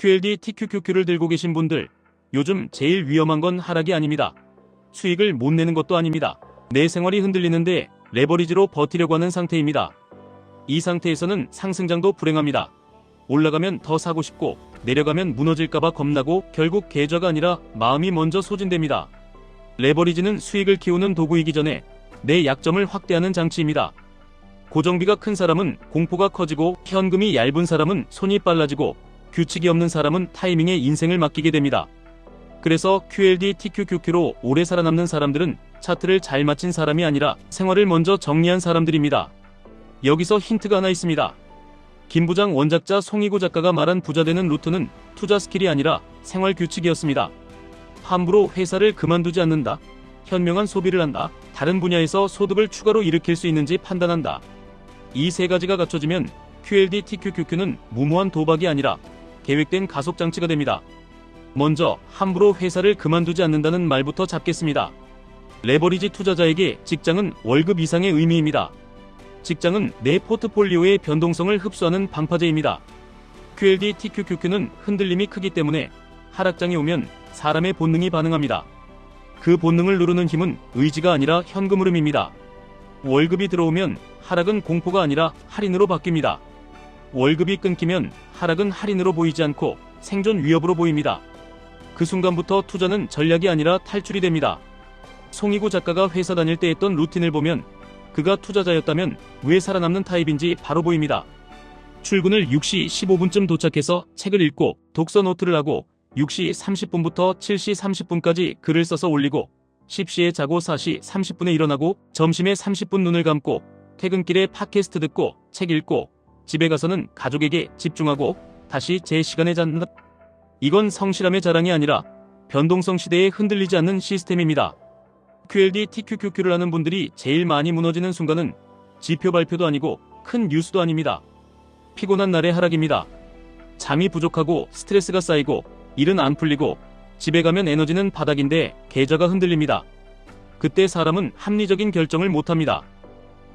QLD TQQQ를 들고 계신 분들, 요즘 제일 위험한 건 하락이 아닙니다. 수익을 못 내는 것도 아닙니다. 내 생활이 흔들리는데 레버리지로 버티려고 하는 상태입니다. 이 상태에서는 상승장도 불행합니다. 올라가면 더 사고 싶고 내려가면 무너질까봐 겁나고 결국 계좌가 아니라 마음이 먼저 소진됩니다. 레버리지는 수익을 키우는 도구이기 전에 내 약점을 확대하는 장치입니다. 고정비가 큰 사람은 공포가 커지고 현금이 얇은 사람은 손이 빨라지고 규칙이 없는 사람은 타이밍에 인생을 맡기게 됩니다. 그래서 QLD TQQQ로 오래 살아남는 사람들은 차트를 잘 맞힌 사람이 아니라 생활을 먼저 정리한 사람들입니다. 여기서 힌트가 하나 있습니다. 김부장 원작자 송이구 작가가 말한 부자되는 루트는 투자 스킬이 아니라 생활 규칙이었습니다. 함부로 회사를 그만두지 않는다. 현명한 소비를 한다. 다른 분야에서 소득을 추가로 일으킬 수 있는지 판단한다. 이 세 가지가 갖춰지면 QLD TQQQ는 무모한 도박이 아니라 계획된 가속장치가 됩니다. 먼저 함부로 회사를 그만두지 않는다는 말부터 잡겠습니다. 레버리지 투자자에게 직장은 월급 이상의 의미입니다. 직장은 내 포트폴리오의 변동성을 흡수하는 방파제입니다. QLD TQQQ는 흔들림이 크기 때문에 하락장이 오면 사람의 본능이 반응합니다. 그 본능을 누르는 힘은 의지가 아니라 현금 흐름입니다. 월급이 들어오면 하락은 공포가 아니라 할인으로 바뀝니다. 월급이 끊기면 하락은 할인으로 보이지 않고 생존 위협으로 보입니다. 그 순간부터 투자는 전략이 아니라 탈출이 됩니다. 송이구 작가가 회사 다닐 때 했던 루틴을 보면 그가 투자자였다면 왜 살아남는 타입인지 바로 보입니다. 출근을 6시 15분쯤 도착해서 책을 읽고 독서 노트를 하고 6시 30분부터 7시 30분까지 글을 써서 올리고 10시에 자고 4시 30분에 일어나고 점심에 30분 눈을 감고 퇴근길에 팟캐스트 듣고 책 읽고 집에 가서는 가족에게 집중하고 다시 제 시간에 잔다. 이건 성실함의 자랑이 아니라 변동성 시대에 흔들리지 않는 시스템입니다. QLD TQQQ를 하는 분들이 제일 많이 무너지는 순간은 지표 발표도 아니고 큰 뉴스도 아닙니다. 피곤한 날의 하락입니다. 잠이 부족하고 스트레스가 쌓이고 일은 안 풀리고 집에 가면 에너지는 바닥인데 계좌가 흔들립니다. 그때 사람은 합리적인 결정을 못합니다.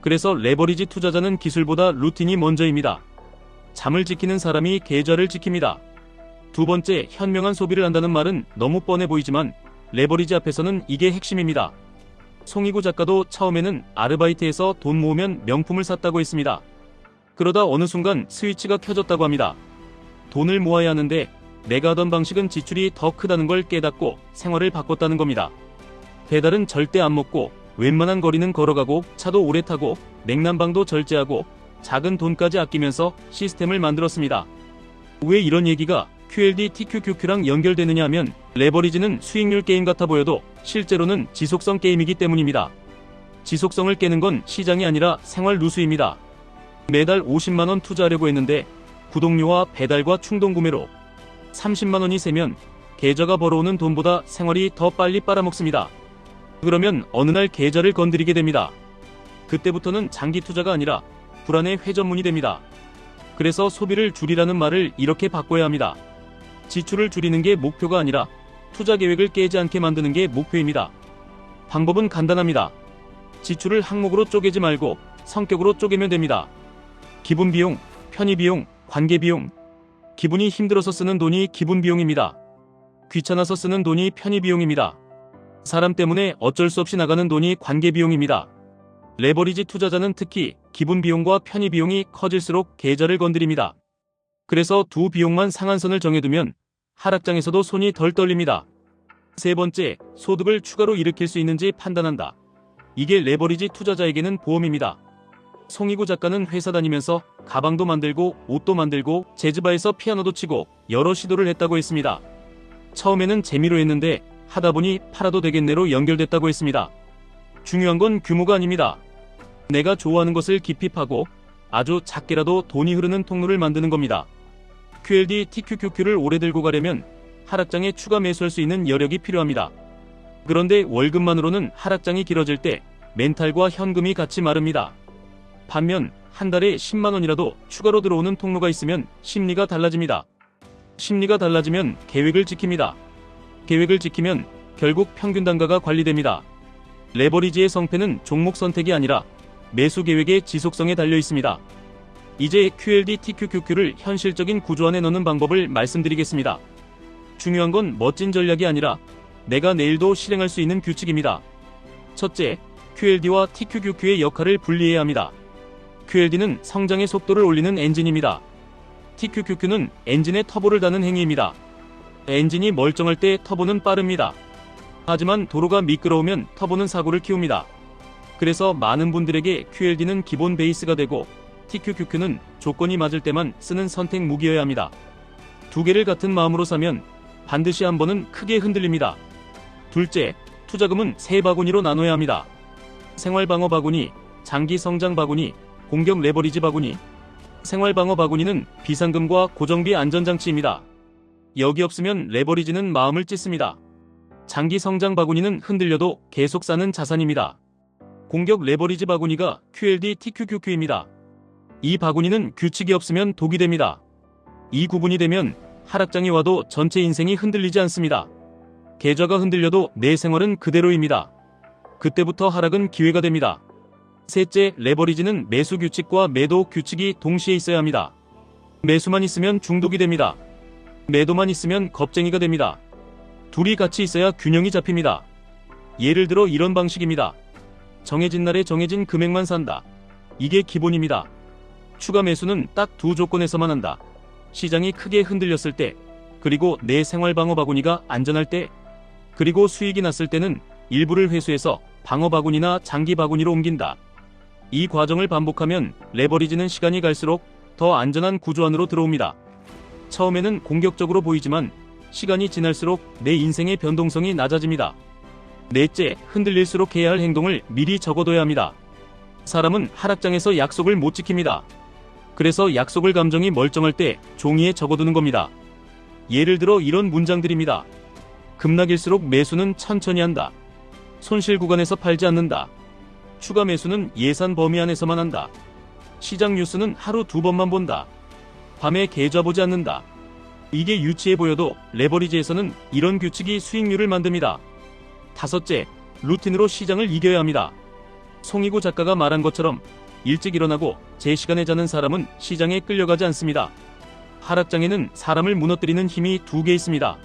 그래서 레버리지 투자자는 기술보다 루틴이 먼저입니다. 잠을 지키는 사람이 계좌를 지킵니다. 두 번째, 현명한 소비를 한다는 말은 너무 뻔해 보이지만 레버리지 앞에서는 이게 핵심입니다. 송이구 작가도 처음에는 아르바이트에서 돈 모으면 명품을 샀다고 했습니다. 그러다 어느 순간 스위치가 켜졌다고 합니다. 돈을 모아야 하는데 내가 하던 방식은 지출이 더 크다는 걸 깨닫고 생활을 바꿨다는 겁니다. 배달은 절대 안 먹고 웬만한 거리는 걸어가고 차도 오래 타고 냉난방도 절제하고 작은 돈까지 아끼면서 시스템을 만들었습니다. 왜 이런 얘기가 QLD TQQQ랑 연결되느냐 하면 레버리지는 수익률 게임 같아 보여도 실제로는 지속성 게임이기 때문입니다. 지속성을 깨는 건 시장이 아니라 생활 누수입니다. 매달 50만원 투자하려고 했는데 구독료와 배달과 충동구매로 30만원이 세면 계좌가 벌어오는 돈보다 생활이 더 빨리 빨아먹습니다. 그러면 어느 날 계좌를 건드리게 됩니다. 그때부터는 장기 투자가 아니라 불안의 회전문이 됩니다. 그래서 소비를 줄이라는 말을 이렇게 바꿔야 합니다. 지출을 줄이는 게 목표가 아니라 투자 계획을 깨지 않게 만드는 게 목표입니다. 방법은 간단합니다. 지출을 항목으로 쪼개지 말고 성격으로 쪼개면 됩니다. 기분 비용, 편의 비용, 관계 비용. 기분이 힘들어서 쓰는 돈이 기분 비용입니다. 귀찮아서 쓰는 돈이 편의 비용입니다. 사람 때문에 어쩔 수 없이 나가는 돈이 관계 비용입니다. 레버리지 투자자는 특히 기분 비용과 편의 비용이 커질수록 계좌를 건드립니다. 그래서 두 비용만 상한선을 정해두면 하락장에서도 손이 덜 떨립니다. 세 번째, 소득을 추가로 일으킬 수 있는지 판단한다. 이게 레버리지 투자자에게는 보험입니다. 송이구 작가는 회사 다니면서 가방도 만들고 옷도 만들고 재즈바에서 피아노도 치고 여러 시도를 했다고 했습니다. 처음에는 재미로 했는데 하다보니 팔아도 되겠네로 연결됐다고 했습니다. 중요한 건 규모가 아닙니다. 내가 좋아하는 것을 깊이 파고 아주 작게라도 돈이 흐르는 통로를 만드는 겁니다. QLD TQQQ를 오래 들고 가려면 하락장에 추가 매수할 수 있는 여력이 필요합니다. 그런데 월급만으로는 하락장이 길어질 때 멘탈과 현금이 같이 마릅니다. 반면 한 달에 10만원이라도 추가로 들어오는 통로가 있으면 심리가 달라집니다. 심리가 달라지면 계획을 지킵니다. 계획을 지키면 결국 평균 단가가 관리됩니다. 레버리지의 성패는 종목 선택이 아니라 매수 계획의 지속성에 달려 있습니다. 이제 QLD TQQQ를 현실적인 구조 안에 넣는 방법을 말씀드리겠습니다. 중요한 건 멋진 전략이 아니라 내가 내일도 실행할 수 있는 규칙입니다. 첫째, QLD와 TQQQ의 역할을 분리해야 합니다. QLD는 성장의 속도를 올리는 엔진입니다. TQQQ는 엔진의 터보를 다는 행위입니다. 엔진이 멀쩡할 때 터보는 빠릅니다. 하지만 도로가 미끄러우면 터보는 사고를 키웁니다. 그래서 많은 분들에게 QLD는 기본 베이스가 되고 TQQQ는 조건이 맞을 때만 쓰는 선택 무기여야 합니다. 두 개를 같은 마음으로 사면 반드시 한 번은 크게 흔들립니다. 둘째, 투자금은 세 바구니로 나눠야 합니다. 생활방어 바구니, 장기 성장 바구니, 공격 레버리지 바구니. 생활방어 바구니는 비상금과 고정비 안전장치입니다. 여기 없으면 레버리지는 마음을 찢습니다. 장기 성장 바구니는 흔들려도 계속 사는 자산입니다. 공격 레버리지 바구니가 QLD TQQQ입니다. 이 바구니는 규칙이 없으면 독이 됩니다. 이 구분이 되면 하락장이 와도 전체 인생이 흔들리지 않습니다. 계좌가 흔들려도 내 생활은 그대로입니다. 그때부터 하락은 기회가 됩니다. 셋째, 레버리지는 매수 규칙과 매도 규칙이 동시에 있어야 합니다. 매수만 있으면 중독이 됩니다. 매도만 있으면 겁쟁이가 됩니다. 둘이 같이 있어야 균형이 잡힙니다. 예를 들어 이런 방식입니다. 정해진 날에 정해진 금액만 산다. 이게 기본입니다. 추가 매수는 딱 두 조건에서만 한다. 시장이 크게 흔들렸을 때, 그리고 내 생활 방어 바구니가 안전할 때, 그리고 수익이 났을 때는 일부를 회수해서 방어 바구니나 장기 바구니로 옮긴다. 이 과정을 반복하면 레버리지는 시간이 갈수록 더 안전한 구조 안으로 들어옵니다. 처음에는 공격적으로 보이지만 시간이 지날수록 내 인생의 변동성이 낮아집니다. 넷째, 흔들릴수록 해야 할 행동을 미리 적어둬야 합니다. 사람은 하락장에서 약속을 못 지킵니다. 그래서 약속을 감정이 멀쩡할 때 종이에 적어두는 겁니다. 예를 들어 이런 문장들입니다. 급락일수록 매수는 천천히 한다. 손실 구간에서 팔지 않는다. 추가 매수는 예산 범위 안에서만 한다. 시장 뉴스는 하루 2번만 본다. 밤에 계좌 보지 않는다. 이게 유치해 보여도 레버리지에서는 이런 규칙이 수익률을 만듭니다. 다섯째, 루틴으로 시장을 이겨야 합니다. 송이구 작가가 말한 것처럼 일찍 일어나고 제 시간에 자는 사람은 시장에 끌려가지 않습니다. 하락장에는 사람을 무너뜨리는 힘이 두 개 있습니다.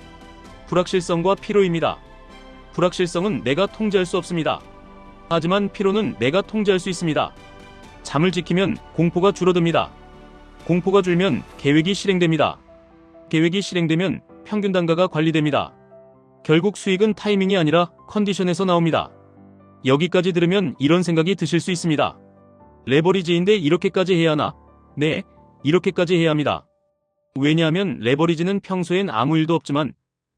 불확실성과 피로입니다. 불확실성은 내가 통제할 수 없습니다. 하지만 피로는 내가 통제할 수 있습니다. 잠을 지키면 공포가 줄어듭니다. 공포가 줄면 계획이 실행됩니다. 계획이 실행되면 평균 단가가 관리됩니다. 결국 수익은 타이밍이 아니라 컨디션에서 나옵니다. 여기까지 들으면 이런 생각이 드실 수 있습니다. 레버리지인데 이렇게까지 해야 하나? 네, 이렇게까지 해야 합니다. 왜냐하면 레버리지는 평소엔 아무 일도 없지만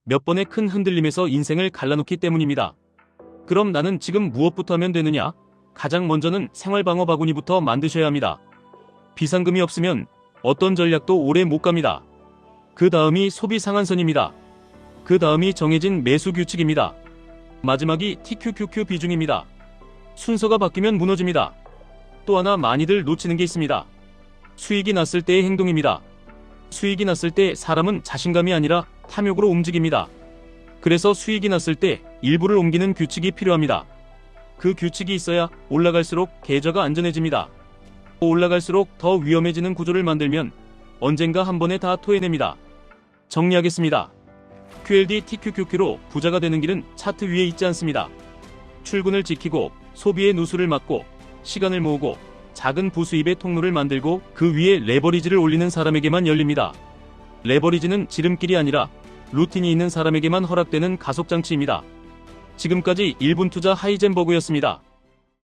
몇 번의 큰 흔들림에서 인생을 갈라놓기 때문입니다. 그럼 나는 지금 무엇부터 하면 되느냐? 가장 먼저는 생활방어 바구니부터 만드셔야 합니다. 비상금이 없으면 어떤 전략도 오래 못 갑니다. 그 다음이 소비 상한선입니다. 그 다음이 정해진 매수 규칙입니다. 마지막이 TQQQ 비중입니다. 순서가 바뀌면 무너집니다. 또 하나 많이들 놓치는 게 있습니다. 수익이 났을 때의 행동입니다. 수익이 났을 때 사람은 자신감이 아니라 탐욕으로 움직입니다. 그래서 수익이 났을 때 일부를 옮기는 규칙이 필요합니다. 그 규칙이 있어야 올라갈수록 계좌가 안전해집니다. 올라갈수록 더 위험해지는 구조를 만들면 언젠가 한 번에 다 토해냅니다. 정리하겠습니다. QLD TQQQ로 부자가 되는 길은 차트 위에 있지 않습니다. 출근을 지키고 소비의 누수를 막고 시간을 모으고 작은 부수입의 통로를 만들고 그 위에 레버리지를 올리는 사람에게만 열립니다. 레버리지는 지름길이 아니라 루틴이 있는 사람에게만 허락되는 가속장치입니다. 지금까지 1분 투자 하이젠버그였습니다.